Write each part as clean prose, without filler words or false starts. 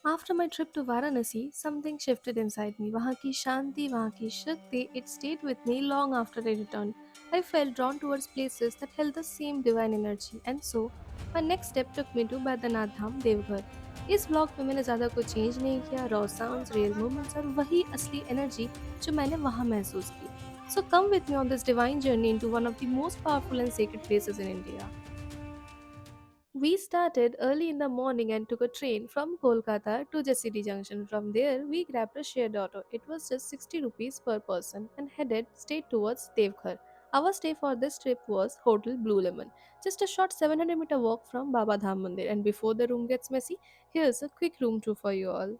After my trip to Varanasi, something shifted inside me. वहाँ की शांति, वहाँ की शक्ति, it stayed with me long after I returned. I felt drawn towards places that held the same divine energy. And so, my next step took me to Badrinath Dham, Devghar. इस blog में मैंने ज़्यादा कुछ change नहीं किया, raw sounds, real moments और वही असली एनर्जी जो मैंने वहाँ महसूस की. So come with me on this divine journey into one of the most powerful and sacred places in India. We started early in the morning and took a train from Kolkata to Jasidi Junction. From there, we grabbed a shared auto. It was just 60 rupees per person and headed straight towards Devghar. Our stay for this trip was Hotel Blue Lemon, just a short 700-meter walk from Baba Dham Mandir. And before the room gets messy, here's a quick room tour for you all.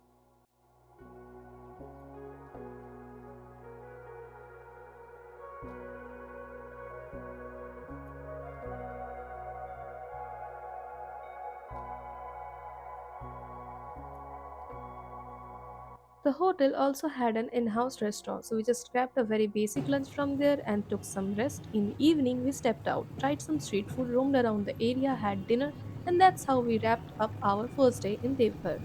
The hotel also had an in-house restaurant, so we just grabbed a very basic lunch from there and took some rest. In the evening, we stepped out, tried some street food, roamed around the area, had dinner, and that's how we wrapped up our first day in Devghar.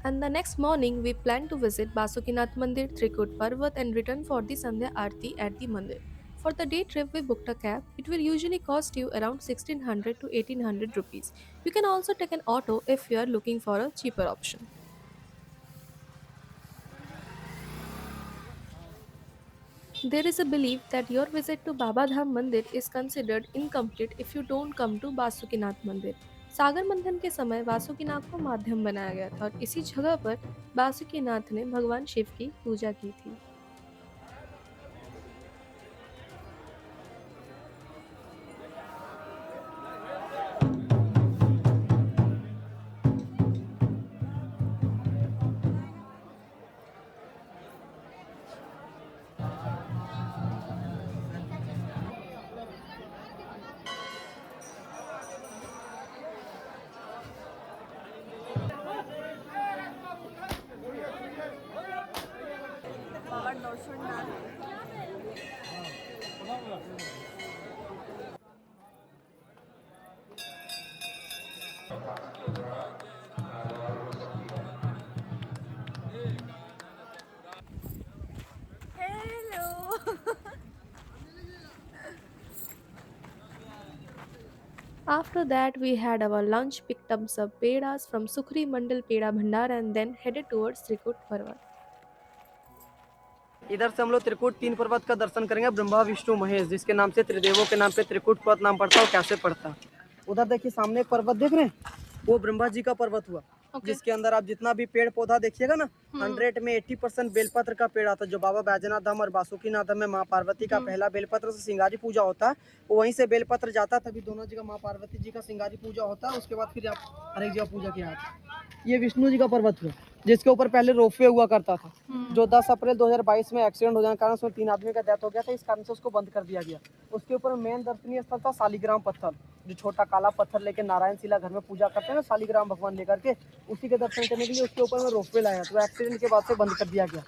And the next morning, we planned to visit Basukinath Mandir, Trikut Parvat, and return for the Sandhya Aarti at the Mandir. For the day trip, we booked a cab. It will usually cost you around 1600 to 1800 rupees. You can also take an auto if you are looking for a cheaper option. There is a belief that your visit to Baba Dham Mandir is considered incomplete if you don't come to Basukinath मंदिर. सागर मंथन के समय वासुकीनाथ को माध्यम बनाया गया था और इसी जगह पर बासुकीनाथ ने भगवान शिव की पूजा की थी. After that, we had our lunch, picked up some pedas from Sukhri Mandal Peda Bhandar, and then headed towards Trikut Parvat. इधर से हम लोग त्रिकूट तीन पर्वत का दर्शन करेंगे, ब्रह्मा विष्णु महेश, जिसके नाम से त्रिदेवों के नाम पे त्रिकूट पर्वत नाम पड़ता है और कैसे पड़ता है। उधर देखिए सामने एक पर्वत देख रहे हैं, वो ब्रह्मा जी का पर्वत हुआ। जिसके अंदर आप जितना भी पेड़ पौधा देखिएगा ना, 100 में 80% बेलपत्र का पेड़ आता है। जो बाबा बैजनाथ धाम और बासुकीनाथ धाम में माँ पार्वती का पहला बेलपत्र से सिंगारी पूजा होता है, वो वहीं से बेलपत्र जाता है, तभी दोनों जगह माँ पार्वती जी का सिंगारी पूजा होता है। उसके बाद फिर आप हर एक जगह पूजा किया जाता है। ये विष्णु जी का पर्वत हुआ, जिसके ऊपर पहले रोपवे हुआ करता था, जो 10 अप्रैल 2022 में एक्सीडेंट हो जाने के कारण उसमें 3 आदमी का डेथ हो गया था। इस कारण से उसको बंद कर दिया गया। उसके ऊपर मेन दर्शनीय स्थल था शालिग्राम पत्थर, जो छोटा काला पत्थर लेके नारायण शिला घर में पूजा करते हैं ना, शालिग्राम भगवान लेकर के, उसी के दर्शन करने के लिए उसके ऊपर में रोपवे लाया, तो एक्सीडेंट के बाद से बंद कर दिया गया।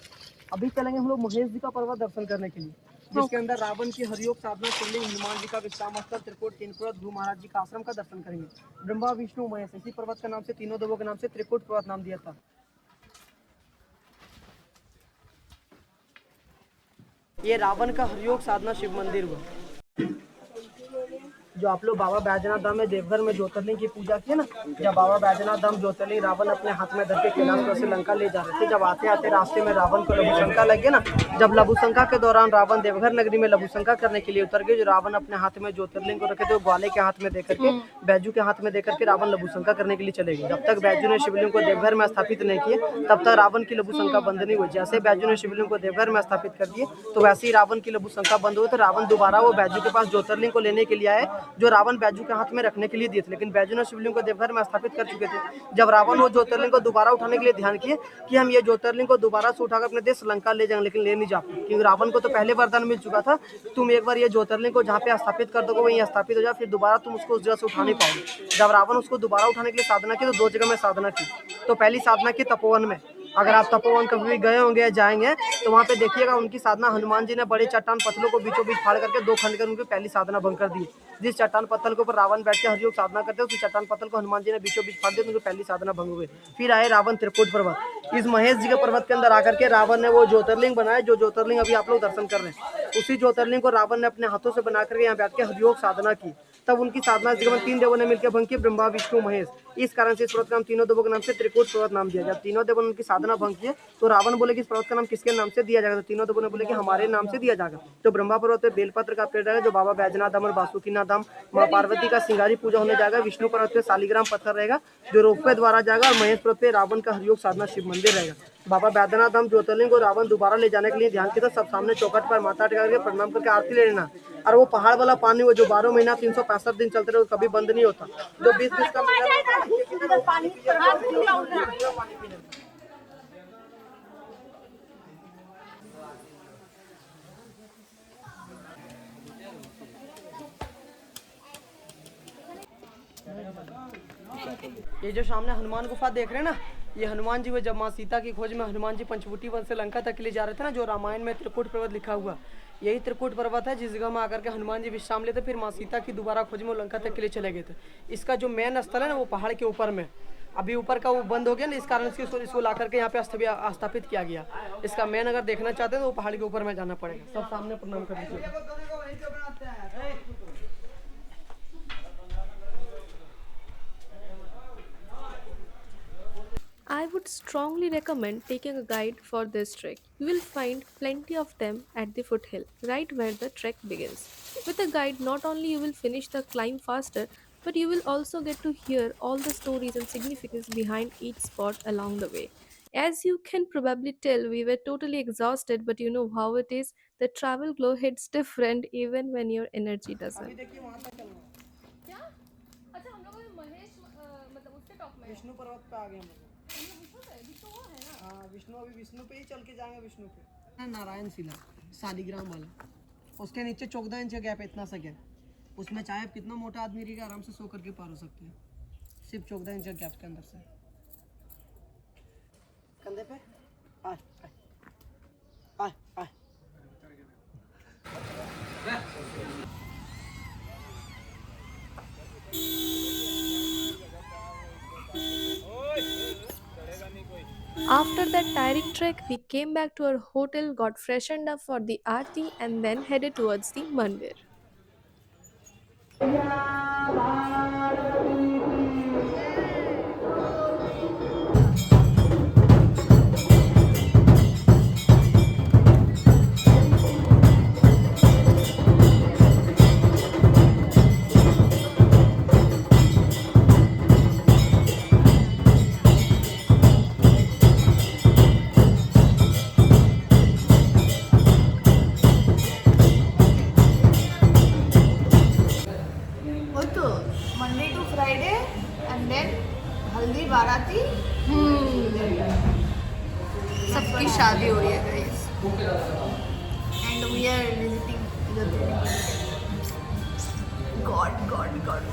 अभी चलेंगे हम लोग महेश जी का पर्वत दर्शन करने के लिए, जिसके अंदर रावण की हरियोग साधना शिवलिंग, हनुमान जी का विश्राम स्थल, त्रिकूट तीन पर्वत, ध्रुव महाराज जी का आश्रम का दर्शन करेंगे। ब्रह्मा विष्णु महेश, इसी पर्वत का नाम से तीनों देवों के नाम से त्रिकूट पर्वत नाम दिया था। ये रावण का हरियोग साधना शिव मंदिर हुआ। जो आप लोग बाबा बैजनाथ धाम में देवघर में ज्योतिर्लिंग की पूजा की है ना, जब बाबा बैजनाथ धाम ज्योतिर्लिंग रावण अपने हाथ में धर के कैलाश से लंका ले जा रहे थे, जब आते आते रास्ते में रावण को लघुशंका लग गया ना, जब लघुशंका के दौरान रावण देवघर नगरी में लघुशंका करने के लिए उतर गए, जो रावण अपने हाथ में ज्योतिर्लिंग को रखे थे, वो ग्वाले के हाथ में देकर के, बैजू के हाथ में देकर के रावण लघुशंका करने के लिए चले गए। जब तक बैजू ने शिवलिंग को देवघर में स्थापित नहीं किए, तब तक रावण की लघुशंका बंद नहीं हुई। जैसे बैजू ने शिवलिंग को देवघर में स्थापित कर दिए, तो वैसे ही रावण की लघुशंका बंद हुई। तो रावण दोबारा वो बैजू के पास ज्योतिर्लिंग को लेने के लिए आए, जो रावण बैजू के हाथ में रखने के लिए दिए थे, लेकिन बैजू ने शिवलिंग को देवघर में स्थापित कर चुके थे। जब रावण वो ज्योतिर्लिंग को दोबारा उठाने के लिए ध्यान किए कि हम ये ज्योतिर्लिंग को दोबारा से उठाकर अपने देश लंका ले जाएंगे, लेकिन ले नहीं जा पाए, क्योंकि रावण को तो पहले वरदान मिल चुका था, तुम एक बार ये ज्योतिर्लिंग को जहाँ पे स्थापित कर दोगे वहीं स्थापित हो जाए, फिर दोबारा तुम उसको उस जगह से उठा नहीं पाओगे। जब रावण उसको दोबारा उठाने के लिए साधना की, तो 2 जगह में साधना की। तो पहली साधना की तपोवन में, अगर आप तपोवन कभी भी गए होंगे या जाएंगे तो वहाँ पे देखिएगा उनकी साधना हनुमान जी ने बड़े चट्टान पत्थरों को बीचों बीच फाड़ करके दो खंड कर उनकी पहली साधना भंग कर दी। जिस चट्टान पत्थर के ऊपर रावण बैठ के हरियोग साधना करते उसी चट्टान पत्थर को हनुमान जी ने बीचों बीच फाड़ दिया, उनकी पहली साधना भंग हो गई। फिर आए रावण त्रिकुट पर्वत। इस महेश जी के पर्वत के अंदर आकर के रावण ने वो ज्योतिर्लिंग बनाया, जो ज्योतिर्लिंग अभी आप लोग दर्शन कर रहे हैं। उसी ज्योतिर्लिंग को रावण ने अपने हाथों से बना करके यहाँ बैठ के हरियोग साधना की। तब उनकी साधना तीन देवों ने मिलकर भंग की, ब्रह्मा विष्णु महेश। इस कारण से इस पर्वत का नाम तीनों देवों के नाम से त्रिकूट पर्वत नाम दिया गया। तीनों देवों ने उनकी साधना भंग की तो रावण बोले कि इस पर्वत का नाम किसके नाम से दिया जाएगा, तो तीनों देवों ने बोले कि हमारे नाम से दिया जाएगा। तो ब्रह्मा पर्वत पे बेलपत्र का पेड़ रहेगा जो बाबा बैजनाथ धाम और बासुकीनाथ धाम माँ पार्वती का सिंगारी पूजा होने जाएगा। विष्णु पर्वत पे शालिग्राम पत्थर रहेगा जो रोपवे द्वारा जाएगा, और महेश पर्वत पे रावण का हरियोग साधना शिव मंदिर रहेगा। बाबा बैद्यनाथ धाम ज्योतिर्लिंग को रावण दोबारा ले जाने के लिए ध्यान की तो सब सामने चौकट पर माथा टेका करके प्रणाम करके आरती ले लेना। और वो पहाड़ वाला पानी वो जो 12 महीना 365 दिन चलते रहे, कभी बंद नहीं होता। जो 20 का ये जो सामने हनुमान गुफा देख रहे हैं ना, ये हनुमान जी हुए जब माँ सीता की खोज में हनुमान जी पंचवटी वन से लंका तक के लिए जा रहे थे ना, जो रामायण में त्रिकूट पर्वत लिखा हुआ, यही त्रिकूट पर्वत है जिस जगह में आकर के हनुमान जी विश्राम लेते, फिर माँ सीता की दोबारा खोज में वो लंका तक के लिए चले गए थे। इसका जो मेन स्थल है ना वो पहाड़ के ऊपर में, अभी ऊपर का वो बंद हो गया ना, इस कारण से इसको ला करके यहाँ पे स्थापित किया गया। इसका मेन अगर देखना चाहते हैं तो वो पहाड़ के ऊपर में जाना पड़ेगा। सब सामने प्रणाम कर दीजिए। I would strongly recommend taking a guide for this trek. You will find plenty of them at the foothill, right where the trek begins. With a guide, not only you will finish the climb faster, but you will also get to hear all the stories and significance behind each spot along the way. As you can probably tell, we were totally exhausted, but you know how it is. The travel glow hits different even when your energy doesn't. क्या? अच्छा हम लोग महेश मतलब उसके top में विष्णु पर्वत पे आ गए हम लोग। हाँ विष्णु, अभी विष्णु पे ही चल के जाएंगे। विष्णु पे नारायण शिला शालिग्राम वाला, उसके नीचे 14 इंच का गैप है, इतना सा गैप। उसमें चाहे कितना मोटा आदमी रहेगा आराम से सो करके पार हो सकते हैं, सिर्फ 14 इंच गैप के अंदर से। कंधे पे आए आए आए। After that tiring trek, we came back to our hotel, got freshened up for the aarti, and then headed towards the mandir. वो तो Monday to Friday and then हल्दी बाराती सबकी शादी हो रही है guys and we are visiting god god god.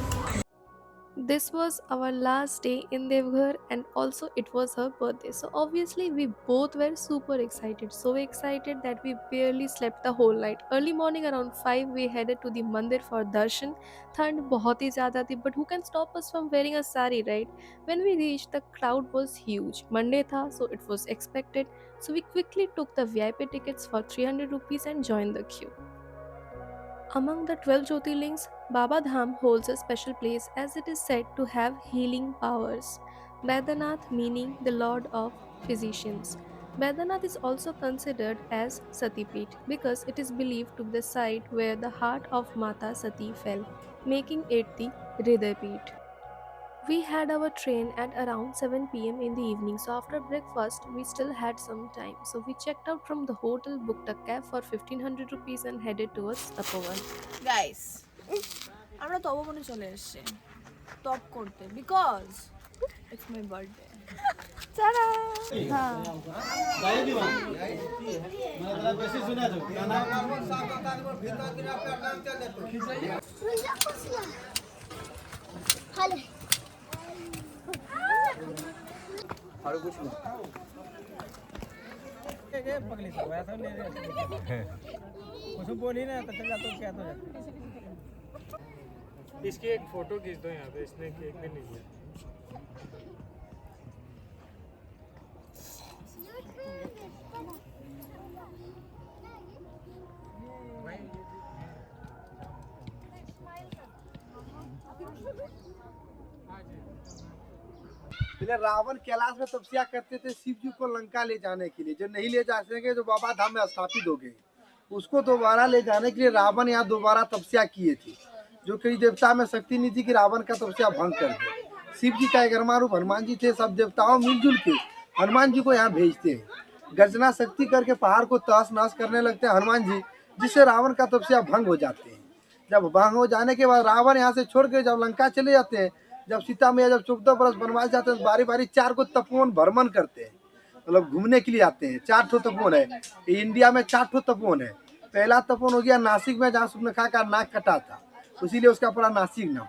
This was our last day in Devghar, and also it was her birthday. So obviously we both were super excited. So excited that we barely slept the whole night. Early morning around 5 we headed to the mandir for darshan. Thand bahut hi zyada thi, but who can stop us from wearing a sari, right? When we reached, the crowd was huge. Monday tha, so it was expected. So we quickly took the VIP tickets for 300 rupees and joined the queue. Among the 12 Jyotirlings, Baba Dham holds a special place as it is said to have healing powers. Baidyanath meaning the Lord of Physicians. Baidyanath is also considered as Sati Peeth because it is believed to be the site where the heart of Mata Sati fell, making it the Hriday Peeth. We had our train at around 7 p.m. in the evening, so after breakfast, we still had some time. So we checked out from the hotel, booked a cab for 1500 rupees, and headed towards Tapovan. Guys আমরা তপবনে চলে এসেছি top করতে because it's my birthday. তারা হ্যাঁ और कुछ नहीं। इसकी एक फोटो खींच दो यहाँ पे, इसने केक भी नहीं लिया। पहले रावण कैलाश में तपस्या करते थे शिव जी को लंका ले जाने के लिए, जो नहीं ले जा सकेंगे, जो बाबा धाम में स्थापित हो गए, उसको दोबारा ले जाने के लिए रावण यहाँ दोबारा तपस्या किए थे। जो कई देवता में शक्ति नहीं थी कि रावण का तपस्या भंग कर दे। शिव जी का 11वां रूप हनुमान जी थे। सब देवताओं मिलजुल के हनुमान जी को यहाँ भेजते हैं। गर्जना शक्ति करके पहाड़ को तहस नहस करने लगते हैं हनुमान जी, जिससे रावण का तपस्या भंग हो जाते हैं। जब भंग हो जाने के बाद रावण यहाँ से छोड़ के जब लंका चले जाते हैं, जब सीता मैया जब 14 बरस बनवास जाते हैं, तो बारी बारी 4 को तपोवन भ्रमण करते हैं, मतलब घूमने के लिए आते हैं। 4 ठो तपोवन है इंडिया में, 4 ठो तपोवन है। पहला तपोवन हो गया नासिक में, जहाँ सुर्पनखा का नाक कटा था, इसीलिए उसका पड़ा नासिक नाम।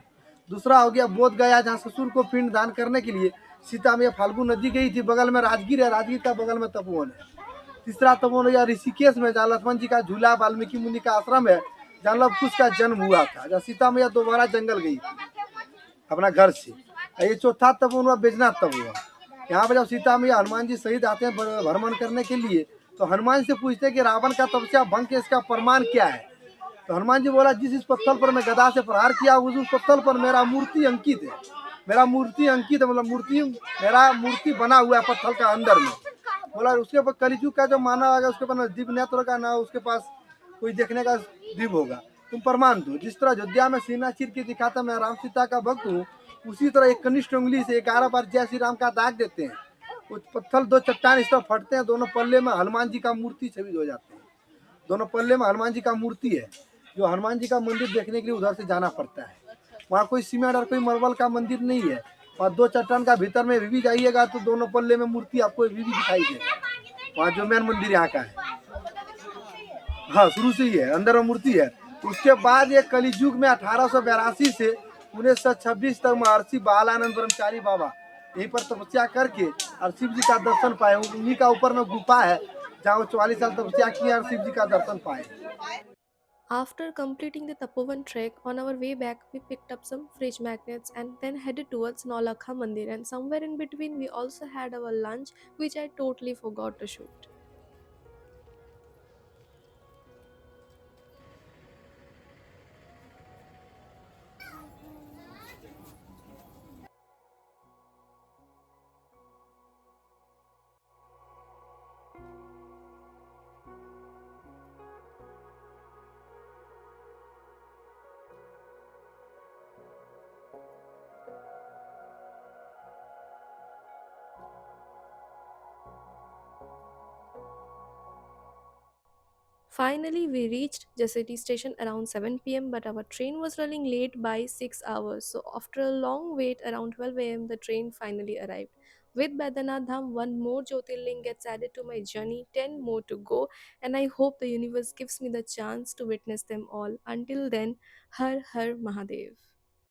दूसरा हो गया बोध गया, जहाँ ससुर को पिंड दान करने के लिए सीता मैया फाल्गु नदी गई थी, बगल में राजगीर है, राजगीर का बगल में तपोवन है। तीसरा तपोवन हो गया ऋषिकेश में, जहाँ लक्ष्मण जी का झूला, वाल्मीकि मुनि का आश्रम है, जहाँ लव कुश का जन्म हुआ था, जहाँ सीता मैया दोबारा जंगल गई थी अपना घर से। ये चौथा तपोवन हुआ बैजनाथ तपोवन। यहाँ पे जब सीता मैया हनुमान जी सहित आते हैं भ्रमण करने के लिए, तो हनुमान से पूछते हैं कि रावण का तपस्या भंग के इसका प्रमाण क्या है। तो हनुमान जी बोला, जिस इस पत्थर पर मैं गदा से प्रहार किया, उस पत्थर पर मेरा मूर्ति अंकित है। मेरा मूर्ति अंकित है, मतलब मूर्ति, मेरा मूर्ति बना हुआ है पत्थर का अंदर में। बोला उसके पर कलिजुग का जो मानव आएगा, उसके पास दिव्य नेत्र होगा, ना उसके पास कोई देखने का दिव्य होगा। तुम प्रमाण दो। जिस तरह अयोध्या में सीना चीर के दिखाता मैं राम सीता का भक्त हूँ, उसी तरह एक कनिष्ठ उंगली से 11 बार जय श्री राम का दाग देते हैं। वो पत्थर 2 चट्टान इस तरह फटते हैं, दोनों पल्ले में हनुमान जी का मूर्ति छवि हो जाते हैं। दोनों पल्ले में हनुमान जी का मूर्ति है। जो हनुमान जी का मंदिर देखने के लिए उधर से जाना पड़ता है। वहाँ कोई सीमेंट और कोई मार्बल का मंदिर नहीं है। और 2 चट्टान का भीतर में भी जाइएगा तो दोनों पल्ले में मूर्ति आपको भी दिखाई देगा। वहाँ जो मेन मंदिर यहाँ का है, हाँ शुरू से ही है, अंदर में मूर्ति है। उसके बाद ये कलियुग में 1882 से 1926 तक महर्षि बालानंद ब्रह्मचारी बाबा यहीं पर तपस्या करके और शिव जी का दर्शन पाए। उन्हीं का ऊपर में गुफा है, जहाँ वो 44 साल तपस्या किए और शिव जी का दर्शन पाए। After completing the Tapovan trek, on our way back, we picked up some fridge magnets and then headed towards Nolakha Mandir. And somewhere in between, we also had our lunch, which I totally forgot to shoot. Finally, we reached Jaseti station around 7 p.m., but our train was running late by 6 hours. So, after a long wait, around 12 a.m., the train finally arrived. With Badanath Dham, one more Jyotirling gets added to my journey, 10 more to go, and I hope the universe gives me the chance to witness them all. Until then, Har Har Mahadev.